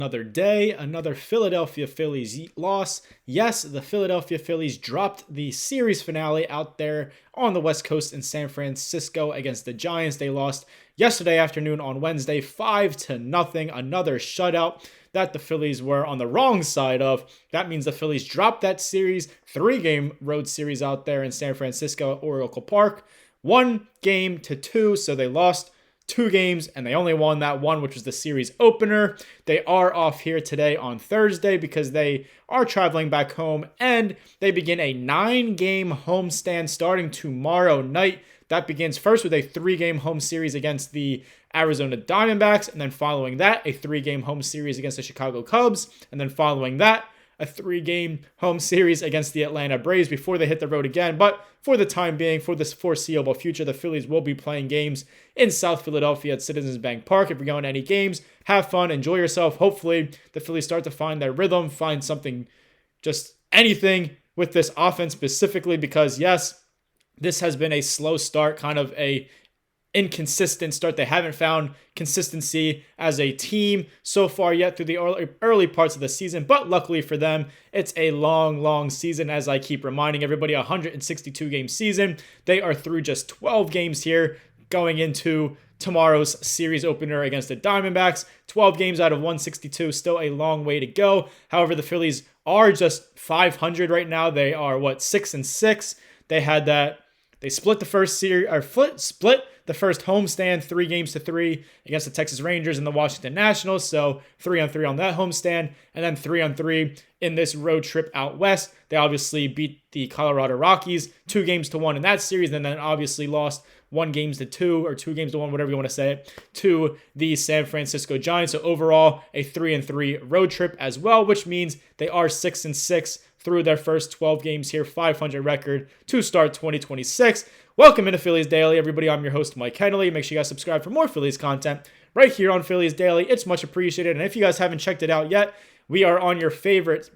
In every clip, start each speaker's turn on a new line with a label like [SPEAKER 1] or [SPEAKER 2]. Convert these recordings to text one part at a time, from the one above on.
[SPEAKER 1] Another day, another Philadelphia Phillies loss. Yes, the Philadelphia Phillies dropped the series finale out there on the West Coast in San Francisco against the Giants. They lost yesterday afternoon on Wednesday, 5-0. Another shutout that the Phillies were on the wrong side of. That means the Phillies dropped that series, 3-game road series out there in San Francisco at Oracle Park. 1-2, so they lost 2 games, and they only won that one, which was the series opener. They are off here today on Thursday because they are traveling back home, and they begin a 9-game homestand starting tomorrow night. That begins first with a 3-game home series against the Arizona Diamondbacks, and then following that, a 3-game home series against the Chicago Cubs, and then following that, a 3-game home series against the Atlanta Braves before they hit the road again. But for the time being, for this foreseeable future, the Phillies will be playing games in South Philadelphia at Citizens Bank Park. If you're going to any games, have fun, enjoy yourself. Hopefully, the Phillies start to find their rhythm, find something, just anything with this offense specifically, because yes, this has been a slow start, kind of a inconsistent start. They haven't found consistency as a team so far yet through the early parts of the season, but luckily for them, it's a long season. As I keep reminding everybody, 162 game season. They are through just 12 games here going into tomorrow's series opener against the Diamondbacks. 12 games out of 162, still a long way to go. However, the Phillies are just 500 right now. They are 6-6. They split the first series, or split the first homestand 3-3 against the Texas Rangers and the Washington Nationals. So 3-3 on that homestand, and then 3-3 in this road trip out west. They obviously beat the Colorado Rockies 2-1 in that series, and then obviously lost 1-2 or 2-1, whatever you want to say it, to the San Francisco Giants. So overall, a 3-3 road trip as well, which means they are 6-6 through their first 12 games here, 500 record to start 2026. Welcome into Phillies Daily, everybody. I'm your host, Mike Kennelly. Make sure you guys subscribe for more Phillies content right here on Phillies Daily. It's much appreciated. And if you guys haven't checked it out yet, we are on your favorite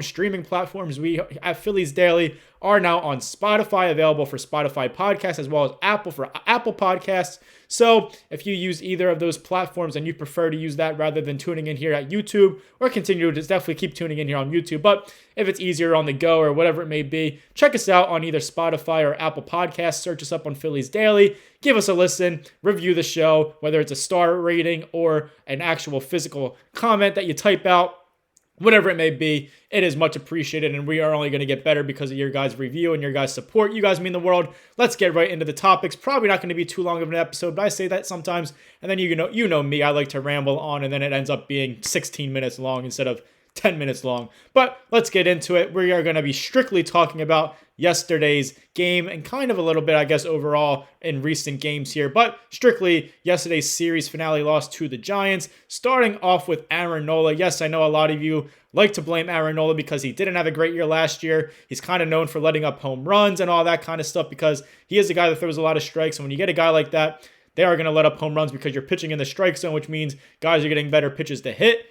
[SPEAKER 1] streaming platforms. We at Phillies Daily are now on Spotify, available for Spotify podcasts, as well as Apple for Apple Podcasts. So if you use either of those platforms and you prefer to use that rather than tuning in here at YouTube, or continue to definitely keep tuning in here on YouTube, but if it's easier on the go or whatever it may be, check us out on either Spotify or Apple Podcasts. Search us up on Phillies Daily. Give us a listen, review the show, whether it's a star rating or an actual physical comment that you type out. Whatever it may be, it is much appreciated, and we are only going to get better because of your guys' review and your guys' support. You guys mean the world. Let's get right into the topics. Probably not going to be too long of an episode, but I say that sometimes, and then you know me, I like to ramble on, and then it ends up being 16 minutes long instead of 10 minutes long. But let's get into it. We are going to be strictly talking about yesterday's game and kind of a little bit, I guess, overall in recent games here, but strictly yesterday's series finale loss to the Giants. Starting off with Aaron Nola. Yes, I know a lot of you like to blame Aaron Nola because he didn't have a great year last year. He's kind of known for letting up home runs and all that kind of stuff because he is a guy that throws a lot of strikes. And when you get a guy like that, they are going to let up home runs because you're pitching in the strike zone, which means guys are getting better pitches to hit.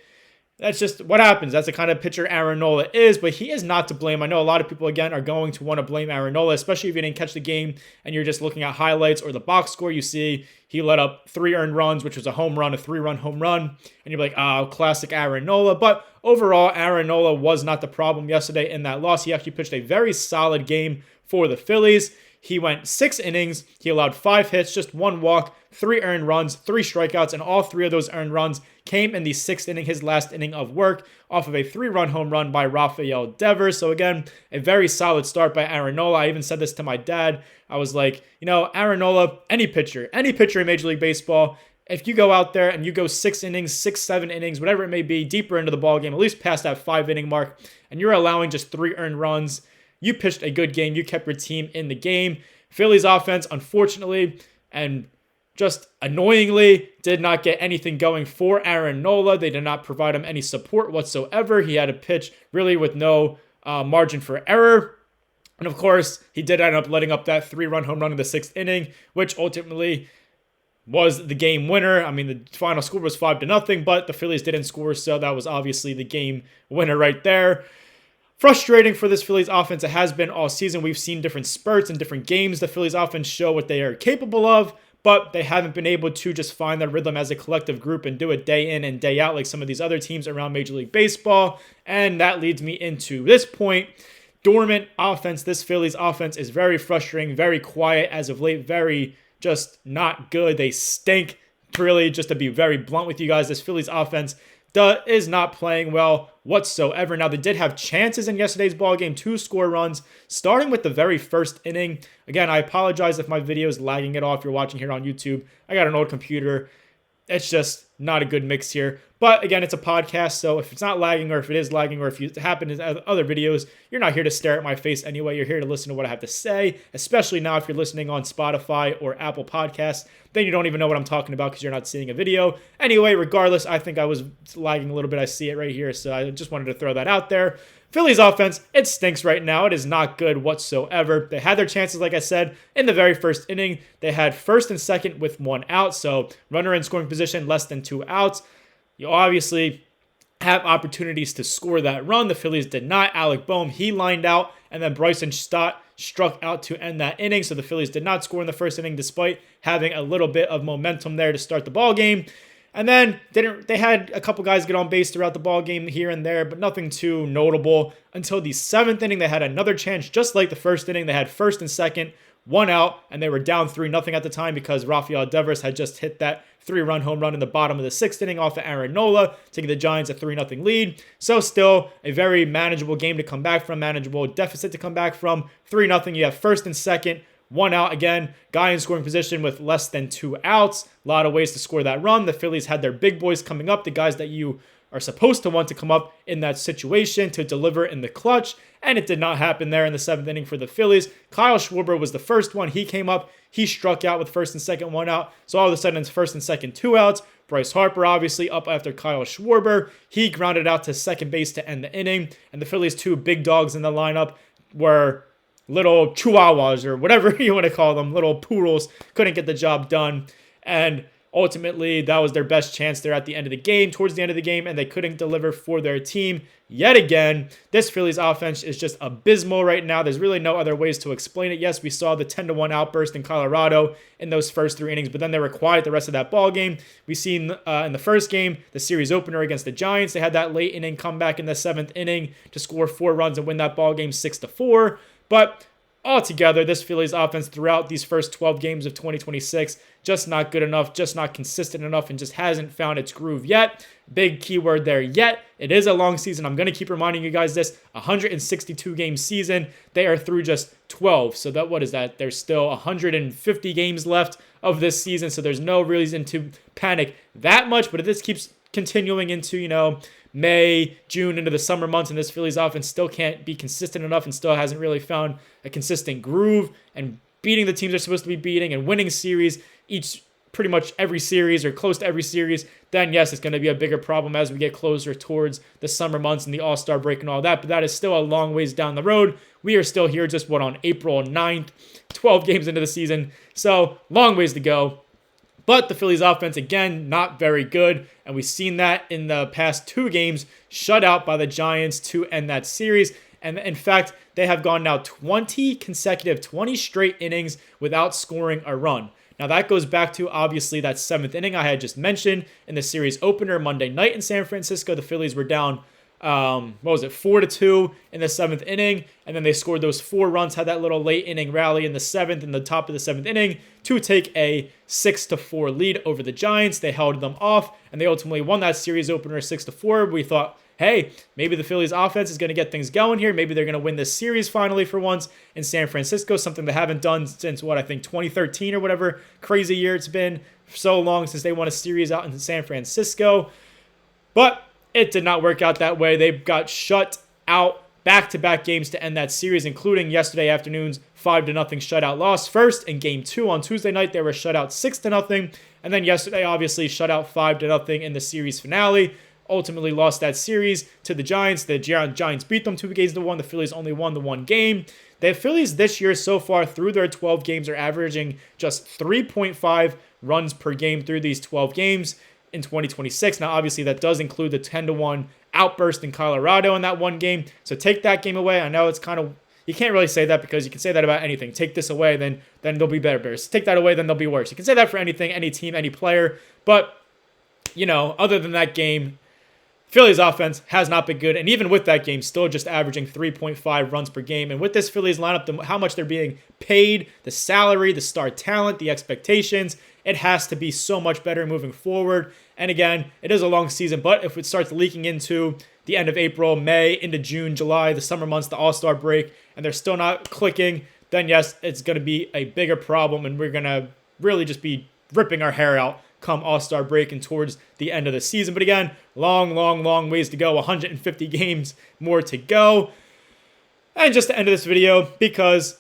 [SPEAKER 1] That's just what happens. That's the kind of pitcher Aaron Nola is, but he is not to blame. I know a lot of people, again, are going to want to blame Aaron Nola, especially if you didn't catch the game and you're just looking at highlights or the box score. You see he let up 3 earned runs, which was a home run, a 3-run home run, and you're like, oh, classic Aaron Nola. But overall, Aaron Nola was not the problem yesterday in that loss. He actually pitched a very solid game for the Phillies. He went 6 innings. He allowed 5 hits, just 1 walk, 3 earned runs, 3 strikeouts, and all 3 of those earned runs came in the 6th inning, his last inning of work, off of a 3-run home run by Rafael Devers. So again, a very solid start by Aaron Nola. I even said this to my dad. I was like, Aaron Nola, any pitcher in Major League Baseball, if you go out there and you go 6 innings, 7 innings, whatever it may be, deeper into the ballgame, at least past that 5-inning mark, and you're allowing just 3 earned runs, you pitched a good game. You kept your team in the game. Phillies offense, unfortunately, and just annoyingly, did not get anything going for Aaron Nola. They did not provide him any support whatsoever. He had to pitch really with no margin for error. And of course, he did end up letting up that 3-run home run in the 6th inning, which ultimately was the game winner. I mean, the final score was 5-0, but the Phillies didn't score, so that was obviously the game winner right there. Frustrating for this Phillies offense. It has been all season. We've seen different spurts and different games. The Phillies offense show what they are capable of, but they haven't been able to just find their rhythm as a collective group and do it day in and day out like some of these other teams around Major League Baseball. And that leads me into this point. Dormant offense. This Phillies offense is very frustrating, very quiet as of late, very just not good. They stink. Really, just to be very blunt with you guys, this Phillies offense is not playing well whatsoever. Now, they did have chances in yesterday's ball game to score runs, starting with the very first inning. Again, I apologize if my video is lagging at all if you're watching here on YouTube. I got an old computer. It's just not a good mix here. But again, it's a podcast, so if it's not lagging or if it is lagging or if it happen in other videos, you're not here to stare at my face anyway. You're here to listen to what I have to say, especially now if you're listening on Spotify or Apple Podcasts. Then you don't even know what I'm talking about because you're not seeing a video. Anyway, regardless, I think I was lagging a little bit. I see it right here, so I just wanted to throw that out there. Phillies offense, it stinks right now. It is not good whatsoever. They had their chances, like I said, in the very first inning. They had first and second with one out, so runner in scoring position, less than 2 outs. You obviously have opportunities to score that run. The Phillies did not. Alec Boehm, he lined out, and then Bryson Stott struck out to end that inning. So the Phillies did not score in the first inning despite having a little bit of momentum there to start the ball game. And then they had a couple guys get on base throughout the ball game here and there, but nothing too notable. Until the 7th inning, they had another chance, just like the first inning. They had first and second, 1 out, and they were down 3-0 at the time because Rafael Devers had just hit that 3-run home run in the bottom of the 6th inning off of Aaron Nola, taking the Giants a 3-0 lead. So still a very manageable game to come back from, manageable deficit to come back from. 3-0, you have first and second, 1 out again, guy in scoring position with less than 2 outs. A lot of ways to score that run. The Phillies had their big boys coming up, the guys that you are supposed to want to come up in that situation to deliver in the clutch, and it did not happen there in the 7th inning for the Phillies. Kyle Schwarber was the first one. He came up. He struck out with first and second, 1 out. So all of a sudden, it's first and second, 2 outs. Bryce Harper obviously up after Kyle Schwarber. He grounded out to second base to end the inning, and the Phillies' 2 big dogs in the lineup were little chihuahuas or whatever you want to call them, little poodles, couldn't get the job done. And ultimately, that was their best chance there at the end of the game, towards the end of the game, and they couldn't deliver for their team yet again. This Phillies offense is just abysmal right now. There's really no other ways to explain it. Yes, we saw the 10-1 outburst in Colorado in those first 3 innings, but then they were quiet the rest of that ball game. We seen in the first game, the series opener against the Giants, they had that late inning comeback in the 7th inning to score 4 runs and win that ball game 6-4. But altogether, this Phillies offense throughout these first 12 games of 2026, just not good enough, just not consistent enough, and just hasn't found its groove yet. Big keyword there, yet. It is a long season. I'm going to keep reminding you guys this. 162-game season. They are through just 12. So what is that? There's still 150 games left of this season, so there's no reason to panic that much. But if this keeps continuing into, May, June, into the summer months, and this Phillies offense still can't be consistent enough and still hasn't really found a consistent groove and beating the teams they're supposed to be beating and winning series pretty much every series or close to every series, then yes, it's going to be a bigger problem as we get closer towards the summer months and the All-Star break and all that, but that is still a long ways down the road. We are still here just, on April 9th, 12 games into the season, so long ways to go. But the Phillies offense, again, not very good. And we've seen that in the past 2 games, shut out by the Giants to end that series. And in fact, they have gone now 20 straight innings without scoring a run. Now that goes back to, obviously, that 7th inning I had just mentioned in the series opener Monday night in San Francisco. The Phillies were down 4-2 in the 7th inning, and then they scored those 4 runs, had that little late inning rally in the 7th, in the top of the 7th inning, to take a 6-4 lead over the Giants. They held them off, and they ultimately won that series opener 6-4. We thought, hey, maybe the Phillies offense is going to get things going here. Maybe they're going to win this series finally for once in San Francisco, something they haven't done since, 2013 or whatever crazy year it's been. So long since they won a series out in San Francisco. But it did not work out that way. They got shut out back-to-back games to end that series, including yesterday afternoon's 5-0 shutout loss. First, in Game 2 on Tuesday night, they were shut out 6-0. And then yesterday, obviously, shut out 5-0 in the series finale. Ultimately lost that series to the Giants. The Giants beat them 2-1. The Phillies only won the 1 game. The Phillies this year so far through their 12 games are averaging just 3.5 runs per game through these 12 games in 2026. Now, obviously, that does include the 10-1 outburst in Colorado in that 1 game. So take that game away. I know it's kind of, You can't really say that because you can say that about anything. Take this away, then they'll be better Bears. Take that away, then they'll be worse. You can say that for anything, any team, any player. But, other than that game, Phillies offense has not been good, and even with that game, still just averaging 3.5 runs per game. And with this Phillies lineup, how much they're being paid, the salary, the star talent, the expectations, it has to be so much better moving forward. And again, it is a long season, but if it starts leaking into the end of April, May, into June, July, the summer months, the All-Star break, and they're still not clicking, then yes, it's going to be a bigger problem, and we're going to really just be ripping our hair out come All-Star break and towards the end of the season. But again, long ways to go. 150 games more to go. And just to end this video, because,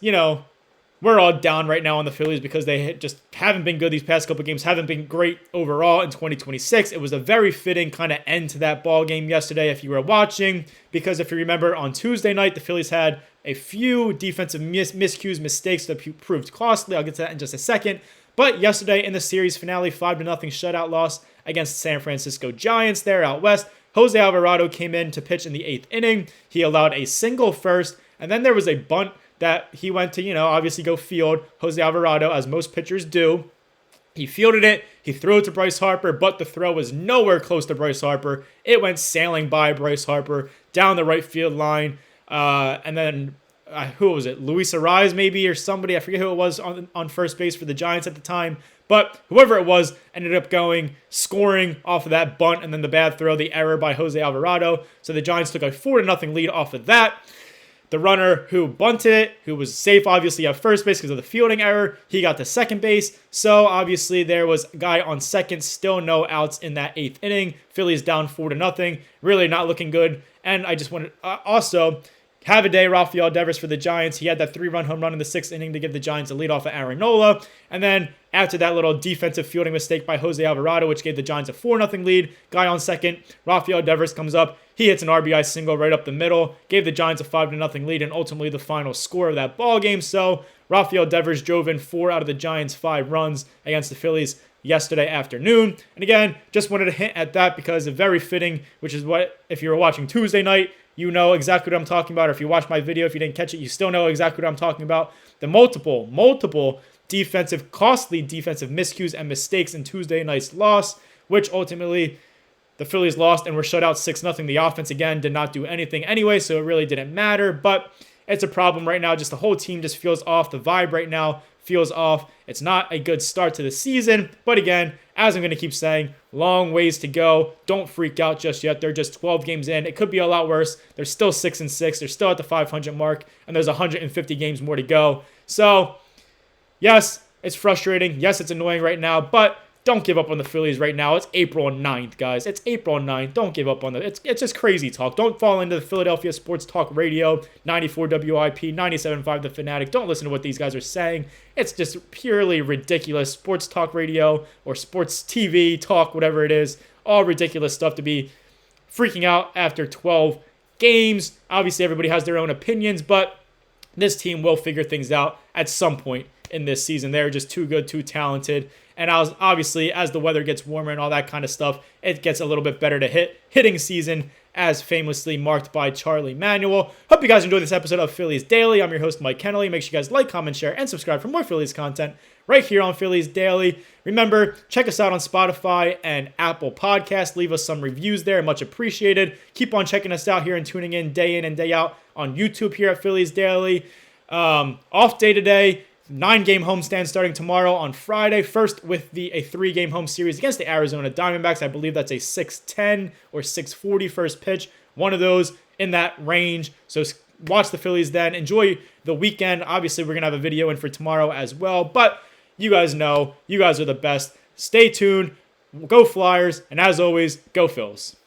[SPEAKER 1] we're all down right now on the Phillies because they just haven't been good these past couple games, haven't been great overall in 2026. It was a very fitting kind of end to that ball game yesterday if you were watching, because if you remember on Tuesday night, the Phillies had a few defensive miscues, mistakes that proved costly. I'll get to that in just a second. But yesterday in the series finale, 5-0 shutout loss against San Francisco Giants there out west, Jose Alvarado came in to pitch in the 8th inning. He allowed a single first, and then there was a bunt that he went to, obviously go field. Jose Alvarado, as most pitchers do. He fielded it. He threw it to Bryce Harper, but the throw was nowhere close to Bryce Harper. It went sailing by Bryce Harper down the right field line. And then who was it? Luis Ariz maybe, or somebody. I forget who it was on first base for the Giants at the time. But whoever it was ended up scoring off of that bunt, and then the bad throw, the error by Jose Alvarado. So the Giants took a 4-0 lead off of that. The runner who bunted it, who was safe obviously at first base because of the fielding error, he got to second base. So obviously there was a guy on second, still no outs in that 8th inning. Phillies down 4-0, really not looking good. And I just wanted also have a day, Rafael Devers for the Giants. He had that 3-run home run in the 6th inning to give the Giants a lead off of Aaron Nola. And then after that little defensive fielding mistake by Jose Alvarado, which gave the Giants a 4-0 lead, guy on second, Rafael Devers comes up. He hits an RBI single right up the middle, gave the Giants a 5-0 lead, and ultimately the final score of that ball game. So Rafael Devers drove in 4 out of the Giants' 5 runs against the Phillies yesterday afternoon. And again, just wanted to hint at that because it's very fitting, which is what, if you were watching Tuesday night, you know exactly what I'm talking about. Or if you watched my video, if you didn't catch it, you still know exactly what I'm talking about. The multiple costly defensive miscues and mistakes in Tuesday night's loss, which ultimately the Phillies lost and were shut out 6-0. The offense, again, did not do anything anyway, so it really didn't matter. But it's a problem right now. Just the whole team just feels off. The vibe right now feels off. It's not a good start to the season. But again, as I'm going to keep saying, long ways to go. Don't freak out just yet. They're just 12 games in. It could be a lot worse. They're still 6-6. They're still at the 500 mark, and there's 150 games more to go. So, yes, it's frustrating. Yes, it's annoying right now, but don't give up on the Phillies right now. It's April 9th, guys. It's April 9th. Don't give up on it. It's just crazy talk. Don't fall into the Philadelphia Sports Talk Radio, 94 WIP, 97.5 The Fanatic. Don't listen to what these guys are saying. It's just purely ridiculous. Sports Talk Radio or Sports TV Talk, whatever it is. All ridiculous stuff to be freaking out after 12 games. Obviously, everybody has their own opinions, but this team will figure things out at some point in this season. They're just too good, too talented. And obviously, as the weather gets warmer and all that kind of stuff, it gets a little bit better to hitting season, as famously marked by Charlie Manuel. Hope you guys enjoyed this episode of Phillies Daily. I'm your host, Mike Kennelly. Make sure you guys like, comment, share, and subscribe for more Phillies content right here on Phillies Daily. Remember, check us out on Spotify and Apple Podcasts. Leave us some reviews there. Much appreciated. Keep on checking us out here and tuning in and day out on YouTube here at Phillies Daily. Off day today. 9-game homestand starting tomorrow on Friday. First with a 3-game home series against the Arizona Diamondbacks. I believe that's a 6:10 or 6:40 first pitch. One of those in that range. So watch the Phillies then. Enjoy the weekend. Obviously, we're going to have a video in for tomorrow as well. But you guys know, you guys are the best. Stay tuned. Go Flyers. And as always, go Phils.